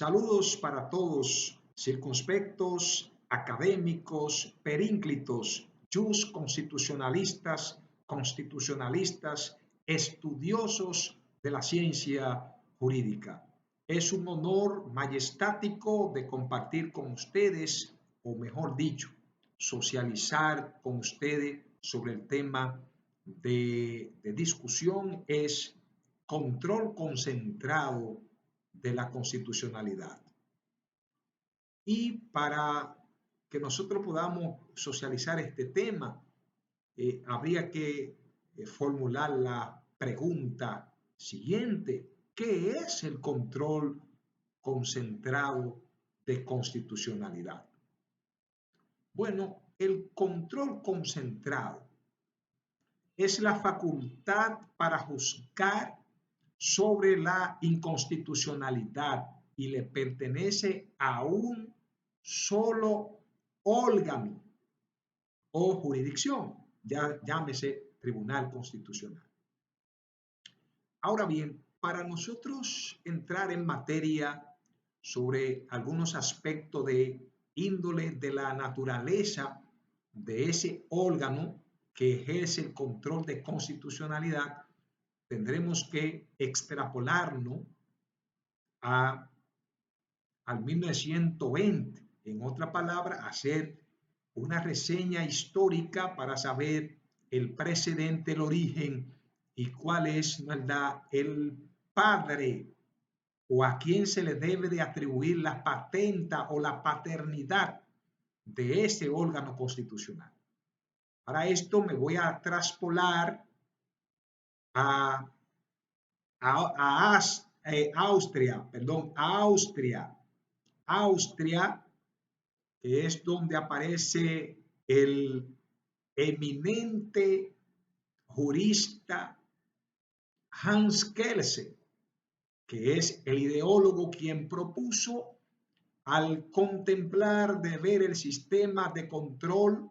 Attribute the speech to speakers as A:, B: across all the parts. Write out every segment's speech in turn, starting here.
A: Saludos para todos, circunspectos, académicos, perínclitos, constitucionalistas, estudiosos de la ciencia jurídica. Es un honor majestático de compartir con ustedes, o mejor dicho, socializar con ustedes sobre el tema de discusión es control concentrado de la constitucionalidad. Y para que nosotros podamos socializar este tema, habría que formular la pregunta siguiente: ¿qué es el control concentrado de constitucionalidad? Bueno, el control concentrado es la facultad para juzgar sobre la inconstitucionalidad y le pertenece a un solo órgano o jurisdicción, ya llámese Tribunal Constitucional. Ahora bien, para nosotros entrar en materia sobre algunos aspectos de índole de la naturaleza de ese órgano que ejerce el control de constitucionalidad, tendremos que extrapolarnos al 1920. En otra palabra, hacer una reseña histórica para saber el precedente, el origen y cuál es, ¿verdad?, el padre o a quién se le debe de atribuir la patenta o la paternidad de ese órgano constitucional. Para esto me voy a traspolar a Austria, que es donde aparece el eminente jurista Hans Kelsen, que es el ideólogo quien propuso, al contemplar de ver el sistema de control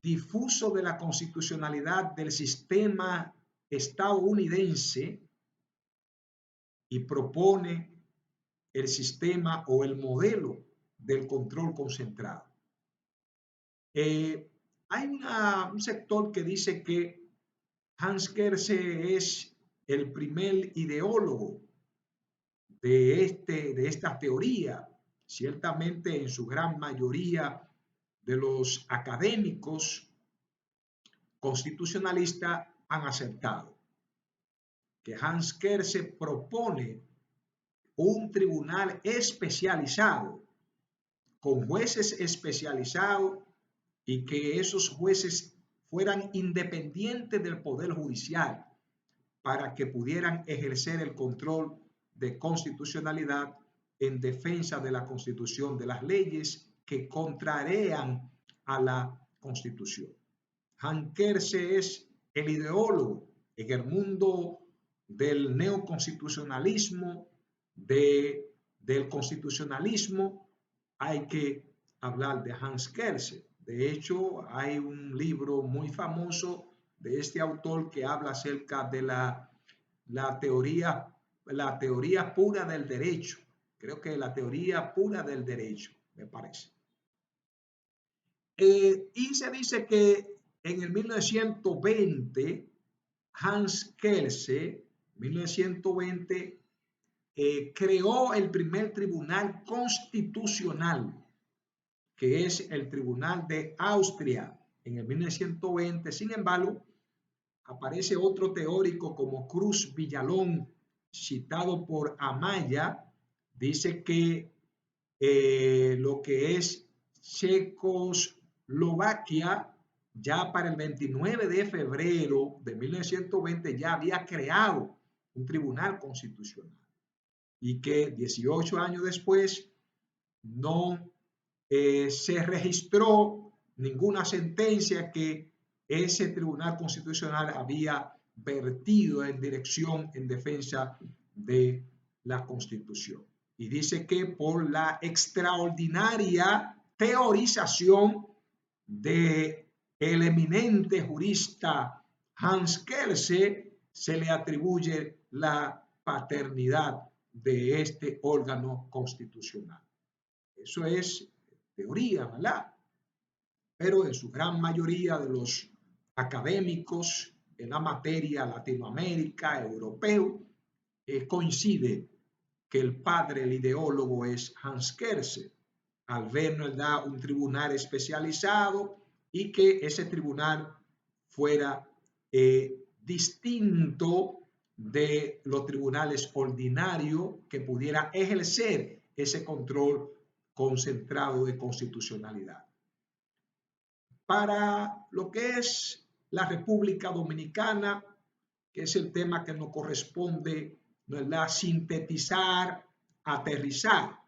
A: difuso de la constitucionalidad del sistema estadounidense, y propone el sistema o el modelo del control concentrado. Hay un sector que dice que Hans Kelsen es el primer ideólogo de esta teoría. Ciertamente, en su gran mayoría de los académicos constitucionalistas han aceptado que Hans Kelsen propone un tribunal especializado, con jueces especializados, y que esos jueces fueran independientes del Poder Judicial para que pudieran ejercer el control de constitucionalidad en defensa de la Constitución, de las leyes que contrarían a la Constitución. Hans Kelsen es el ideólogo en el mundo del neoconstitucionalismo, del constitucionalismo. Hay que hablar de Hans Kelsen. De hecho, hay un libro muy famoso de este autor que habla acerca de la teoría pura del derecho. Creo que la teoría pura del derecho, me parece. Y se dice que en el 1920, Hans Kelsen, 1920, creó el primer tribunal constitucional, que es el Tribunal de Austria, en el 1920. Sin embargo, aparece otro teórico como Cruz Villalón, citado por Amaya, dice que lo que es Checoslovaquia, ya para el 29 de febrero de 1920 ya había creado un tribunal constitucional, y que 18 años después no se registró ninguna sentencia que ese tribunal constitucional había vertido en dirección en defensa de la Constitución. Y dice que por la extraordinaria teorización de el eminente jurista Hans Kelsen se le atribuye la paternidad de este órgano constitucional. Eso es teoría, ¿verdad? Pero en su gran mayoría de los académicos en la materia Latinoamérica, europeo, coincide que el padre, el ideólogo, es Hans Kelsen. Al ver, ¿verdad?, un tribunal especializado y que ese tribunal fuera distinto de los tribunales ordinarios, que pudiera ejercer ese control concentrado de constitucionalidad. Para lo que es la República Dominicana, que es el tema que nos corresponde, ¿verdad?, sintetizar, aterrizar.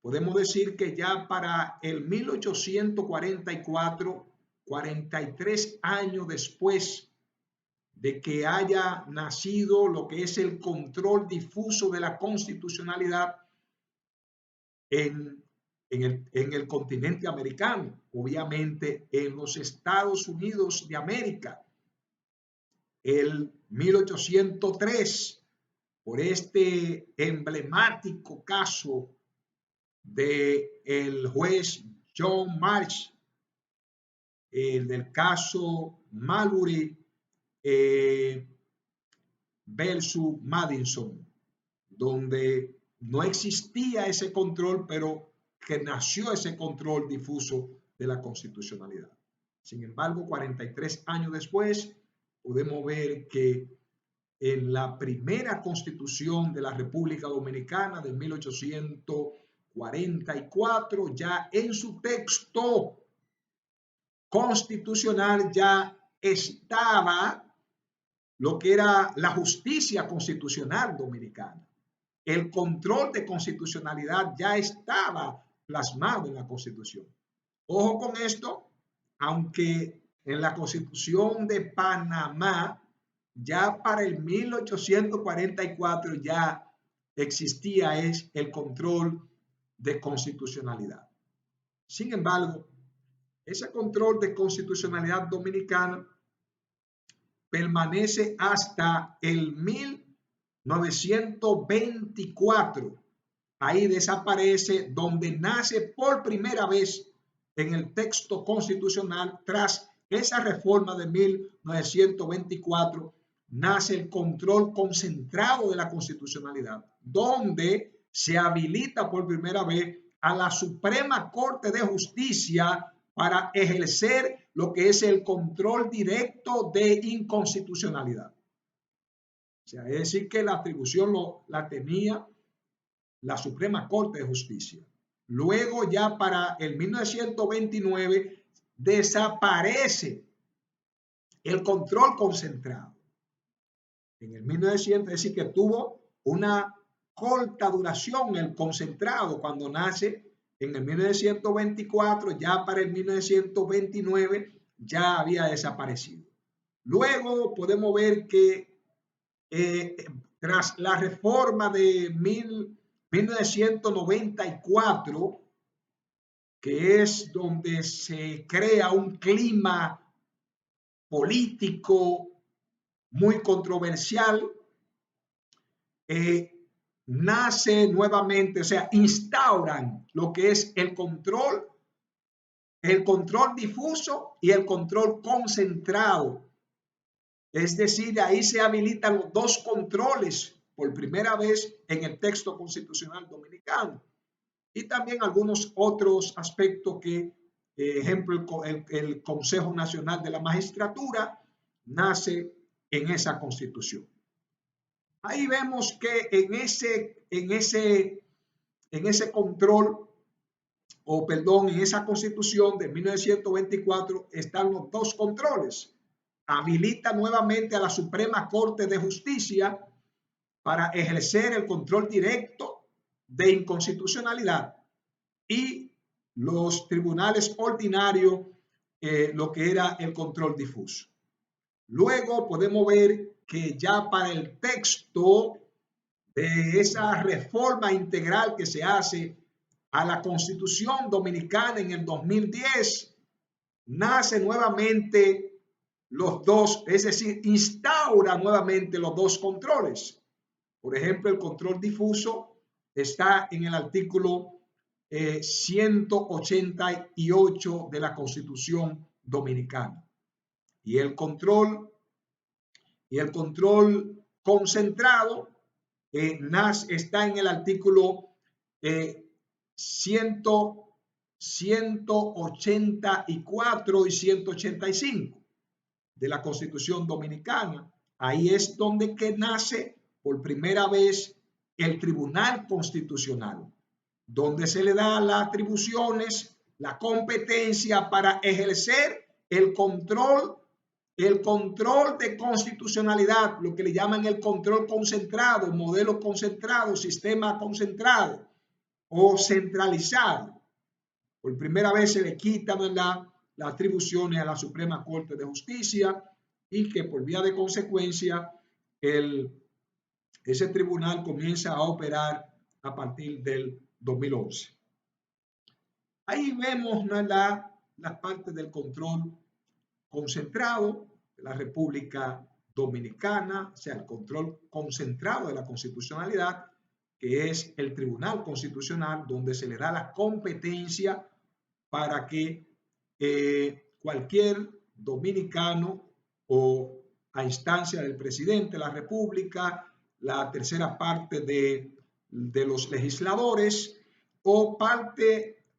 A: Podemos decir que ya para el 1844, 43 años después de que haya nacido lo que es el control difuso de la constitucionalidad en el continente americano, obviamente en los Estados Unidos de América, el 1803, por este emblemático caso del juez John Marsh, del caso Marbury versus Madison, donde no existía ese control, pero que nació ese control difuso de la constitucionalidad. Sin embargo, 43 años después, podemos ver que en la primera constitución de la República Dominicana de 1844, ya en su texto constitucional ya estaba lo que era la justicia constitucional dominicana. El control de constitucionalidad ya estaba plasmado en la Constitución. Ojo con esto, aunque en la Constitución de Panamá ya para el 1844 ya existía el control de constitucionalidad. Sin embargo, ese control de constitucionalidad dominicana permanece hasta el 1924. Ahí desaparece, donde nace por primera vez en el texto constitucional, tras esa reforma de 1924, nace el control concentrado de la constitucionalidad, donde se habilita por primera vez a la Suprema Corte de Justicia para ejercer lo que es el control directo de inconstitucionalidad. O sea, es decir, que la atribución la tenía la Suprema Corte de Justicia. Luego, ya para el 1929, desaparece el control concentrado. En el 1900, es decir, que tuvo una corta duración el concentrado cuando nace en el 1924, ya para el 1929 ya había desaparecido. Luego podemos ver que tras la reforma de 1994, que es donde se crea un clima político muy controversial, nace nuevamente, o sea, instauran lo que es el control difuso y el control concentrado. Es decir, ahí se habilitan los dos controles por primera vez en el texto constitucional dominicano. Y también algunos otros aspectos que, ejemplo, el Consejo Nacional de la Magistratura nace en esa constitución. Ahí vemos que en ese control, en esa constitución de 1924 están los dos controles. Habilita nuevamente a la Suprema Corte de Justicia para ejercer el control directo de inconstitucionalidad y los tribunales ordinarios, lo que era el control difuso. Luego podemos ver que ya para el texto de esa reforma integral que se hace a la Constitución Dominicana en el 2010, nace nuevamente los dos, es decir, instaura nuevamente los dos controles. Por ejemplo, el control difuso está en el artículo 188 de la Constitución Dominicana. Y el control concentrado está en el artículo 184 y 185 de la Constitución Dominicana. Ahí es donde que nace por primera vez el Tribunal Constitucional, donde se le da las atribuciones, la competencia para ejercer el control de constitucionalidad, lo que le llaman el control concentrado, modelo concentrado, sistema concentrado o centralizado. Por primera vez se le quitan las atribuciones a la Suprema Corte de Justicia y que por vía de consecuencia ese tribunal comienza a operar a partir del 2011. Ahí vemos la parte del control concentrado de la República Dominicana, o sea, el control concentrado de la constitucionalidad, que es el Tribunal Constitucional, donde se le da la competencia para que cualquier dominicano o a instancia del presidente de la República, la tercera parte de los legisladores o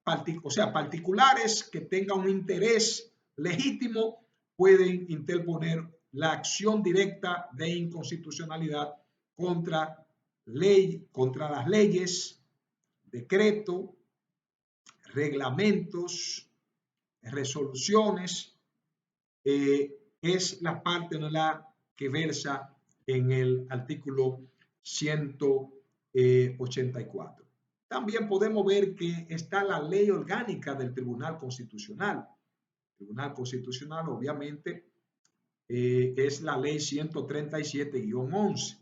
A: particulares que tengan un interés legítimo pueden interponer la acción directa de inconstitucionalidad contra las leyes, decretos, reglamentos, resoluciones. Es la parte que versa en el artículo 184. También podemos ver que está la ley orgánica del Tribunal Constitucional. El Tribunal Constitucional, obviamente, es la ley 137-11.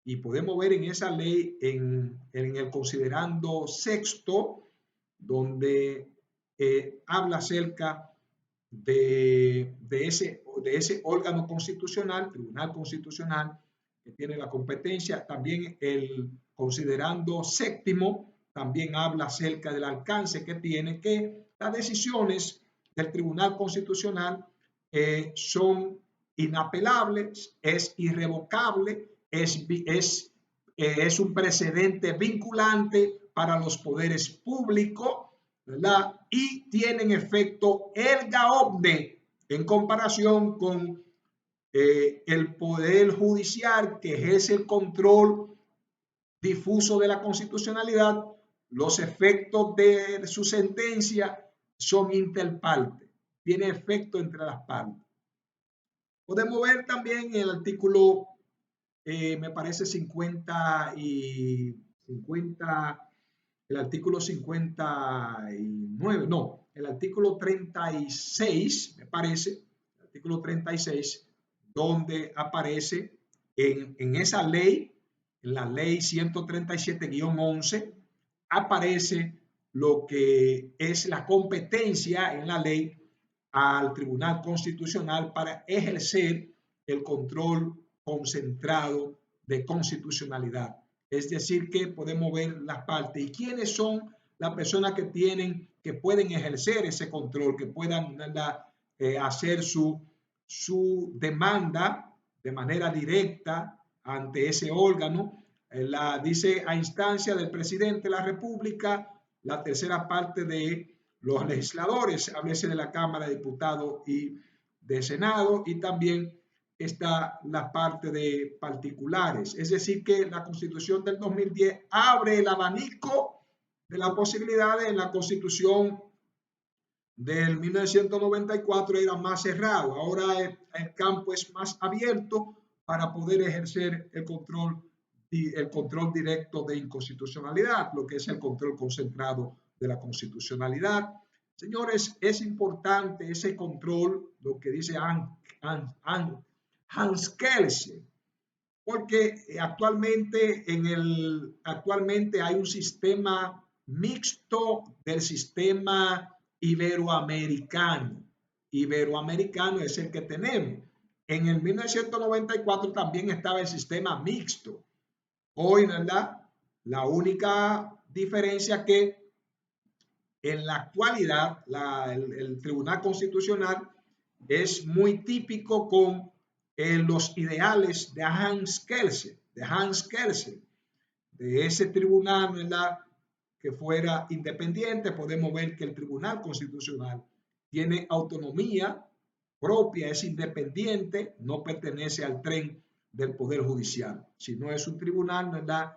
A: Y podemos ver en esa ley, en el considerando sexto, donde habla acerca de ese órgano constitucional, Tribunal Constitucional, que tiene la competencia. También el considerando séptimo también habla acerca del alcance que tiene, que las decisiones del Tribunal Constitucional son inapelables, es irrevocable, es un precedente vinculante para los poderes públicos, ¿verdad? Y tienen efecto erga omne en comparación con el Poder Judicial, que ejerce el control difuso de la constitucionalidad. Los efectos de su sentencia son interpartes, tiene efecto entre las partes. Podemos ver también el artículo, me parece 50 y 50, el artículo 59, no, el artículo 36, me parece, el artículo 36, donde aparece en esa ley, en la ley 137-11, aparece lo que es la competencia en la ley al Tribunal Constitucional para ejercer el control concentrado de constitucionalidad. Es decir, que podemos ver las partes y quiénes son las personas que pueden ejercer ese control, que puedan hacer su demanda de manera directa ante ese órgano. Dice a instancia del presidente de la República, la tercera parte de los legisladores, háblese de la Cámara de Diputados y de Senado, y también está la parte de particulares. Es decir, que la Constitución del 2010 abre el abanico de las posibilidades. En la Constitución del 1994 era más cerrado. Ahora el campo es más abierto para poder ejercer el control directo de inconstitucionalidad, lo que es el control concentrado de la constitucionalidad. Señores, es importante ese control, lo que dice Hans Kelsen, porque actualmente hay un sistema mixto del sistema iberoamericano. Iberoamericano es el que tenemos. En el 1994 también estaba el sistema mixto, Hoy, ¿verdad? La única diferencia que en la actualidad el Tribunal Constitucional es muy típico con los ideales de Hans Kelsen, de ese tribunal, ¿verdad? Que fuera independiente. Podemos ver que el Tribunal Constitucional tiene autonomía propia, es independiente, no pertenece al tren del Poder Judicial, sino es un tribunal, ¿verdad?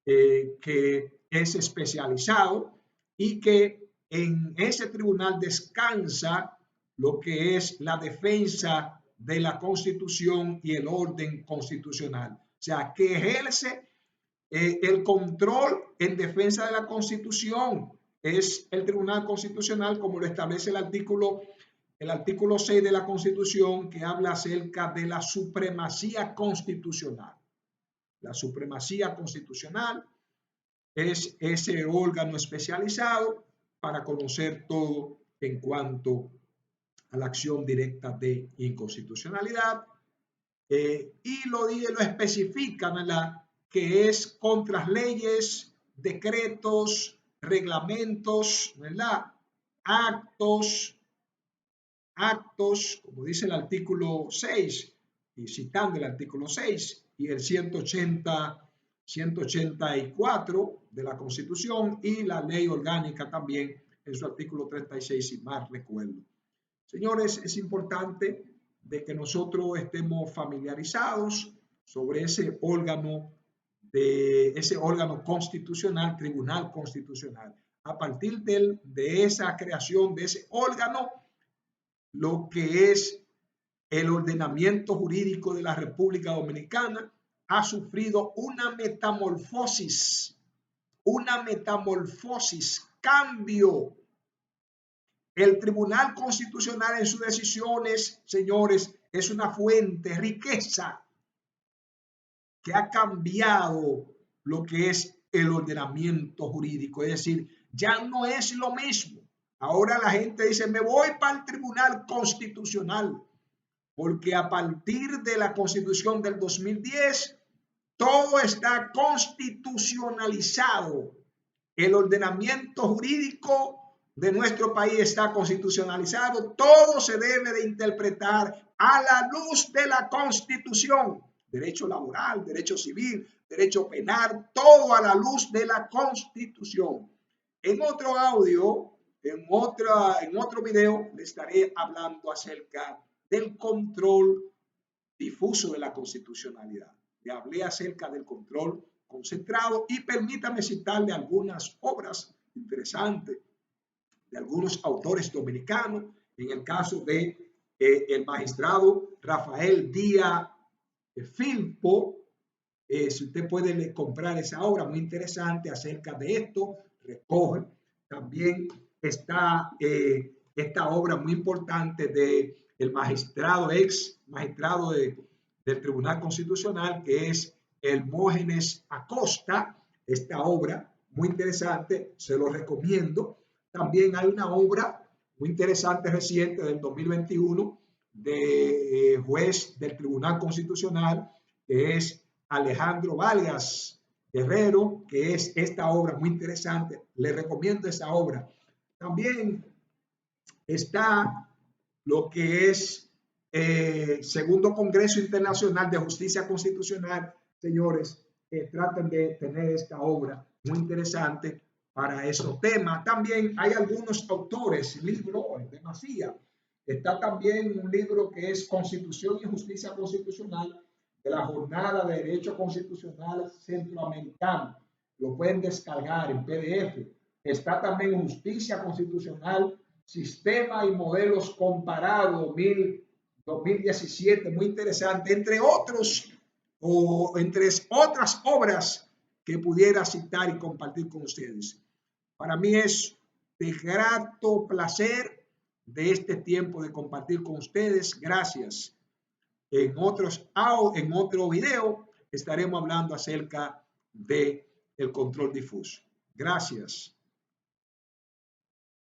A: Que es especializado y que en ese tribunal descansa lo que es la defensa de la Constitución y el orden constitucional. O sea, que ejerce el control en defensa de la Constitución. Es el Tribunal Constitucional, como lo establece el artículo 6 de la Constitución, que habla acerca de la supremacía constitucional. La supremacía constitucional es ese órgano especializado para conocer todo en cuanto a la acción directa de inconstitucionalidad. Y lo especifica, ¿verdad? Que es contra las leyes, decretos, reglamentos, ¿verdad? Actos, como dice el artículo 6, y citando el artículo 6 y el 184 de la Constitución y la ley orgánica también en su artículo 36, si mal recuerdo. Señores, es importante de que nosotros estemos familiarizados sobre ese órgano constitucional, Tribunal Constitucional. A partir de esa creación de ese órgano, lo que es el ordenamiento jurídico de la República Dominicana ha sufrido una metamorfosis, cambio. El Tribunal Constitucional en sus decisiones, señores, es una fuente de riqueza que ha cambiado lo que es el ordenamiento jurídico. Es decir, ya no es lo mismo. Ahora la gente dice, me voy para el Tribunal Constitucional, porque a partir de la Constitución del 2010, todo está constitucionalizado. El ordenamiento jurídico de nuestro país está constitucionalizado. Todo se debe de interpretar a la luz de la Constitución. Derecho laboral, derecho civil, derecho penal, todo a la luz de la Constitución. En otro audio, en otro video, le estaré hablando acerca del control difuso de la constitucionalidad. Le hablé acerca del control concentrado y permítame citarle algunas obras interesantes de algunos autores dominicanos, en el caso de el magistrado Rafael Díaz Filpo. Si usted puede comprar esa obra, muy interesante acerca de esto, recoge. También está esta obra muy importante de el magistrado, ex magistrado del Tribunal Constitucional, que es Hermógenes Acosta. Esta obra muy interesante, se lo recomiendo. También hay una obra muy interesante reciente del 2021 de juez del Tribunal Constitucional, que es Alejandro Vargas Guerrero, que es esta obra muy interesante. Le recomiendo esa obra. También está lo que es Segundo Congreso Internacional de Justicia Constitucional. Señores, traten de tener esta obra muy interesante para esos temas. También hay algunos autores, libros de Macías. Está también un libro que es Constitución y Justicia Constitucional de la Jornada de Derecho Constitucional Centroamericano. Lo pueden descargar en PDF. Está también Justicia Constitucional, Sistema y Modelos Comparados 2017, muy interesante, entre otras obras que pudiera citar y compartir con ustedes. Para mí es de grato placer de este tiempo de compartir con ustedes. Gracias. En otro video estaremos hablando acerca del control difuso. Gracias.